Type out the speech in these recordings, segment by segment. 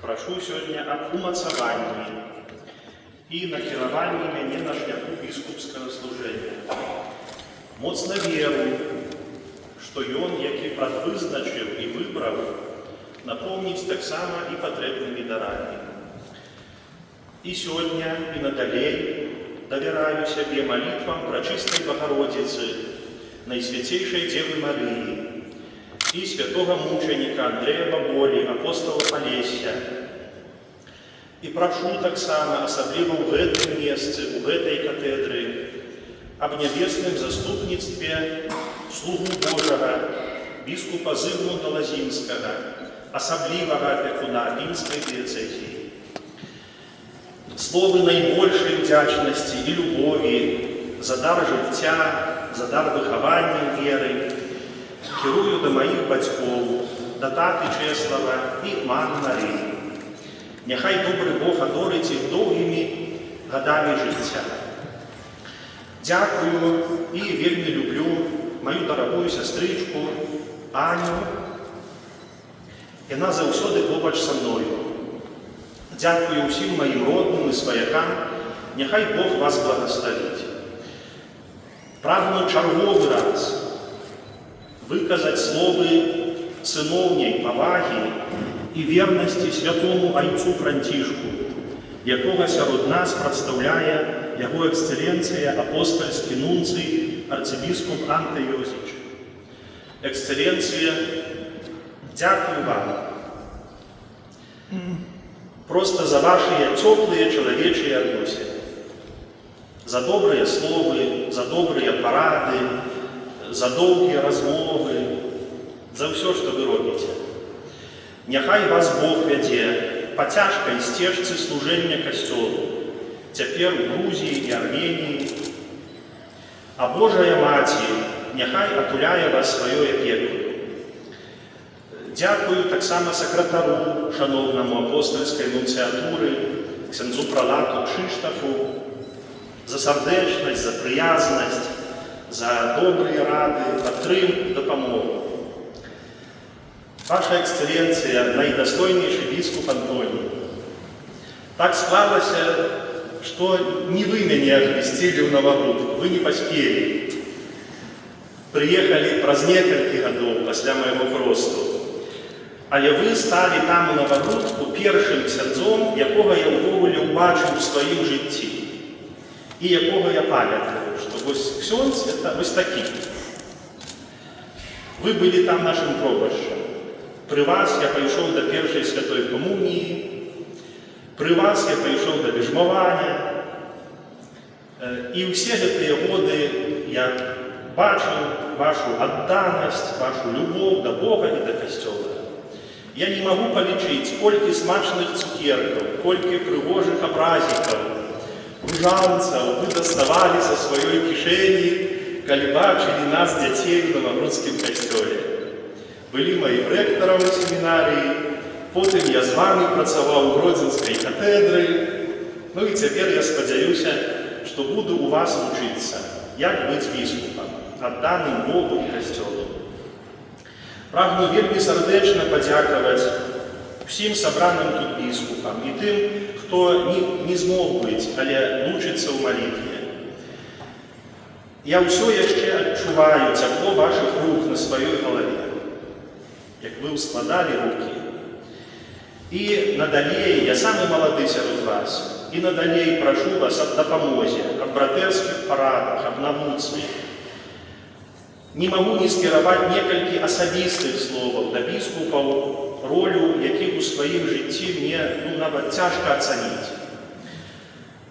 прашу сёння аб умацаванні і накіраванні мяне на шляху біскупскага служэння. Моцна веру, што ён, які прадвызначыў і выбраў, напоўніць таксама і патрэбнымі дарамі. І сёння, і надалей давяраю сябе малітвам Прачыстай Багародзіцы, Найсвяцейшай Дзевы Марыі і святога мучаніка Андрэя Баболі, апостала Палесся. І прашу таксама, асабліва ў гэтым месцы, у гэтай катедры, аб нябесным заступніцтве слугу Божага, біскупа Зыгмунда Лазінскага, асаблівага апекуна Пінскай дыяцэзіі. Словы найбольшай удзячнасці і любові за дар жыцця, за дар выхавання веры кірую да маіх бацькоў, да таты Чэслава і мамы Марыі. Няхай добры Бог адорыць іх доўгімі гадамі жыцця. Дзякую і вельмі люблю маю дарагую сястрычку Аню. Яна заўсёды побач са мною. Дзякую ўсім маім родным і сваякам, няхай Бог вас благаславіць. Прагну чарговы раз выказаць словы сыноўняй павагі і вернасці святому айцу Францішку, якога сярод нас прадстаўляе яго эксцэленцыя апостальскі нунцый арцыбіскуп Анта Ёзіч. Эксцэленцыя, дзякую вам проста за вашыя цёплыя чалавечыя адносіны, за добрыя словы, за добрыя парады, за доўгія размовы, за ўсё, што вы робіце. Няхай вас Бог вядзе па цяжкай сцежцы служэння касцёлу, цяпер у Грузіі і Арменіі. А Божая Маці няхай атуляе вас сваёй апекаю. Дзякую таксама сакратару, шаноўнаму апостальскай нунцыятуры, ксяндзу пралату Кшыштафу, за сардэчнасць, за прыязнасць, за добрыя рады, падтрымку, дапамогу. Ваша эксцэленцыя, найдастойнейшы біскуп Антоній. Так склалася, што не вы мяне азвесцілі ў Навагрудку, вы не паспелі. Прыехалі праз некалькі гадоў пасля майго хросту. Але вы сталі там у Навагрудку першым ксяндзом, якога я ўвогуле ўбачыў у сваім жыцці. І якога я памятаю, што вось ксёндз – это вось такі. Вы былі там нашым пробашчам. Пры вас я пайшоў да першай святой камуніі, пры вас я пайшоў да бежмавання. І ўсе гэтыя годы я бачыў вашу адданасць, вашу любоў да Бога і да касцёла. Я не магу палічыць, колькі смачных цукеркаў, колькі прыгожых абразікаў, ружанцаў вы даставалі са сваёй кішэні, калі бачылі нас, дзяцей, у Навагрудскім касцёле. Былі маім рэктарам у семінарыі, потым я з вамі працаваў у Гродзенскай катедры, ну і цяпер я спадзяюся, што буду у вас вучыцца, як быць біскупам, адданым Богу і касцёлу. Прагну вельмі сардэчна падзякаваць усім сабраным тут біскупам і тым, хто не змог быць, але вучыцца ў малітве. Я ўсё яшчэ адчуваю цяпло вашых рук на сваёй галаве, як вы складалі рукі. І надалей, я самы малады сярод вас, і надалей прашу вас аб дапамозе, аб братэрскіх парадах, аб навуцы. Не магу не скіраваць некалькі асабістых словаў да біскупаў, ролю якіх у сваім жыцці мне нават цяжка ацаніць.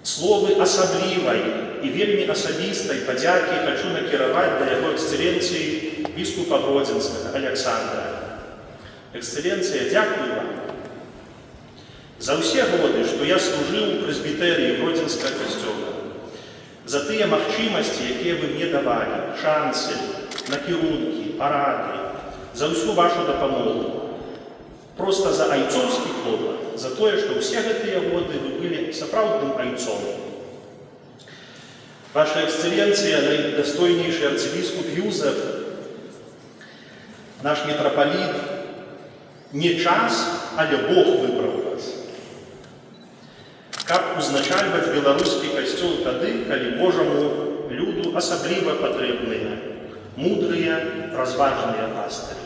Словы асаблівай і вельмі асабістай падзякі хачу накіраваць да яго эксцэленцыі біскупа Гродзенскага Александра. Эксцэленцыя, дзякую вам за ўсе годы, што я служыў у прэзбітэрыі Гродзенскага касцёла, за тыя магчымасці, якія вы мне давалі, шансы, накірункі, парады, за ўсю вашу дапамогу. Проста за айцоўскі клопат, за тое, што ўсе гэтыя годы вы былі сапраўдным айцом. Ваша эксцэленцыя, найдастойнейшы арцыбіскуп Юзеф, наш мітрапаліт, Не час, але Бог выбраў вас. Каб узначальваць беларускі касцёл тады, калі Божаму люду асабліва патрэбныя мудрыя, разважныя пастыры.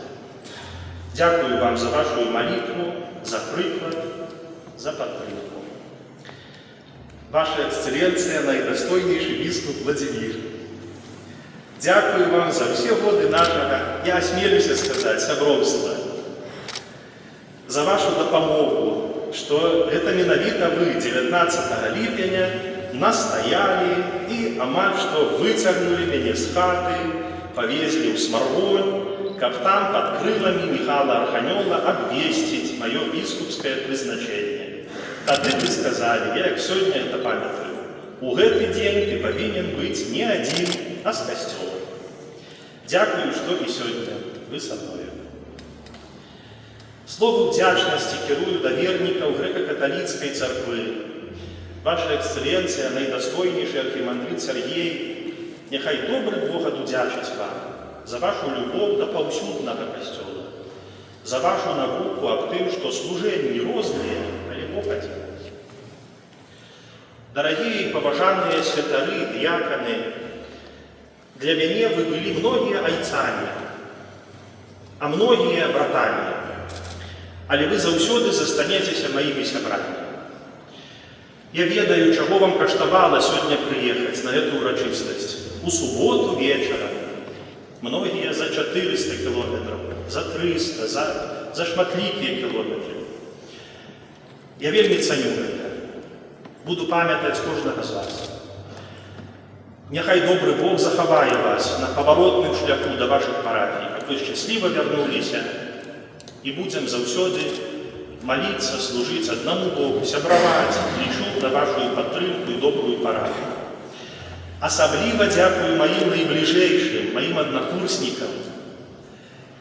Дякую вам за вашу молитву, за прыклад, за падтрымку. Ваша эксцелленция, найдостойнейший бискуп Владимир. Дякую вам за все годы нашего, я осмелюсь сказать, сяброўства. За вашу дапамогу, что это менавіта вы 19 ліпеня настояли и амаль что выцягнули мяне с хаты, повезли в Сморгонь, каб там под крылами Михаила Арханёла обвестить мое бискупское призначение. Тады вы сказали, я как сегодня это памятаю, у гэты день ты повинен быть не один, а с костёлом. Дякую, что и сегодня вы со мною. Слову вдячности кірую до верников греко-католицкой церкви. Ваша эксцелленция, найдостойнейший архимандрит Сергей, нехай добрый Бог одудячить вам за вашу любовь до паўсюднага костёла, за вашу науку об тым, что служения розные, але Бог один. Дорогие и поважанные святары, диаконы, для меня вы были многие айцами, а многие братами, але вы заўсёды застанецеся моими сябрамі. Я ведаю, чаго вам каштавала сегодня приехать на эту урочистость. У субботу вечером. Многие за 400 километров, за 300, за шматлікія километры. Я вельмі ценю гэта. Буду памятаць кожнага з вас. Няхай добрый Бог захавае вас на поворотным шляху до ваших парафій, каб вы счастливо вярнуліся и будем заўсёды молиться, служить одному Богу, сябраваць, лічу на вашу падтрымку и добрую парафію. Асабліва дзякую моим найбліжэйшым, моим однокурсникам,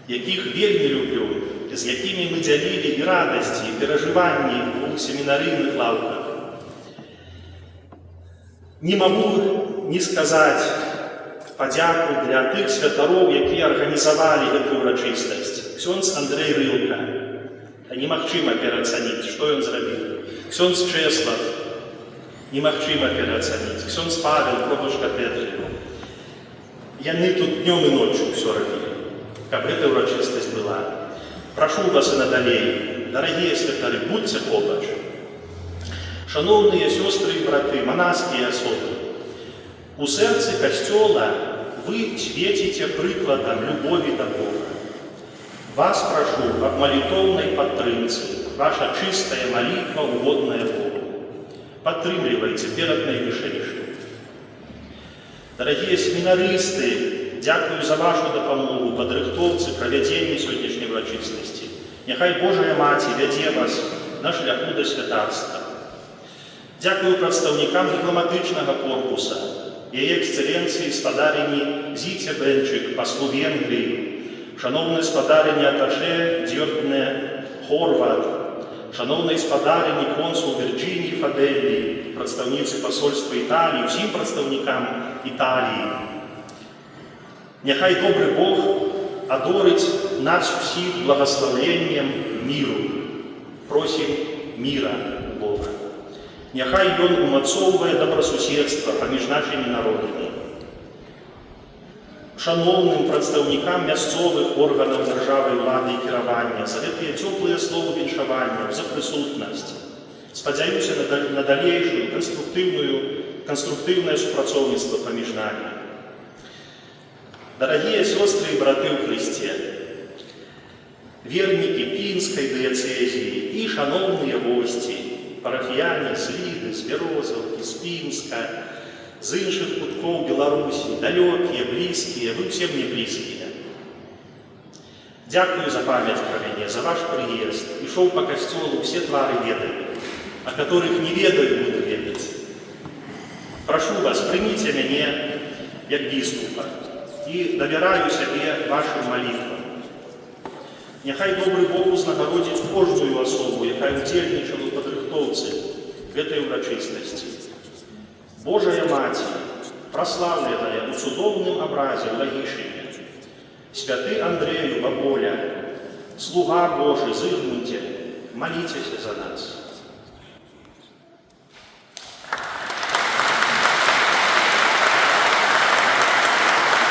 якіх вельмі люблю, з якімі мы дзялілі і радасці, і перажыванні у семінарыйных лаўках. Не могу не сказать падзяку для тых святароў, якія арганізавалі гэтую урачыстасць. Ксёндз Андрэй Рылка. Немагчыма пераацаніць, што ён зрабіў. Ксёндз Чэслав. Немагчыма пераацаніць. Ксёндз Павел, пробушка Петры. Яны тут днём і ноччу ўсё рабілі, каб гэта урачыстасць была. Прашу вас і надалей, дарагія святары, будьце побач. Шановные сестры и браты, монашские особы, у сердце костела вы светите прикладом любови до Бога. Вас прошу об молитовной подтрымце, ваша чистая молитва, угодная Богу. Подтрымливайте перед Найвышэйшым. Дорогие семинаристы, дякую за вашу допомогу, падрыхтоўцы правядзення сённяшняй урачыстасці. Няхай Божая Маці вядзе вас на шляху до святарства. Дякую прадстаўнікам дыпламатычнага корпуса, яе эксцэленцыі спадарыні Зіце Бэнчык, паслу Венгрыі, шановнай спадарыні аташэ Дёрдне Хорват, шановнай спадарыні консул Вірджініі Фадэллі, прадстаўніцы пасольства Італіі, усім прадстаўнікам Італіі. Няхай добры Бог адорыць нас усіх благаслаўленнем міру. Просім міра у Бога. Няхай ён умацоўвае добрасуседства паміж нашымі народамі. Шановным прадстаўнікам мясцовых органаў дзяржавы, улады і кіравання за гэтыя цёплыя словы віншавання, за прысутнасць. Спадзяюся на далейшую конструктивное супрацоўніцтва паміж нами. Дорогие сестры и браты в Христе, верники Пинской диецезии и шановные гости, парафіяне з Ліды, з Бярозаўкі, з Пінска, з іншых куткоў Беларусі, далёкія, блізкія, вы ўсе мне блізкія. Дякую за памяць пра мяне, за ваш прыезд. Ішоў па касцёлу, все твары ведаю, о которых не ведаю, буду ведаць. Прошу вас, прыміце мяне як біскупа і давяраю сябе вашым малітвам. Няхай добры Бог узнагародзіць кожную асобу, якая удзельнічала ў падрыхтоўцы гэтай урачыстасці. Божая Маці, праслаўленая ў цудоўным абразе ў Лагішыне, святы Андрэю Баболя, Слуга Божий, Зигмунте, моліться за нас.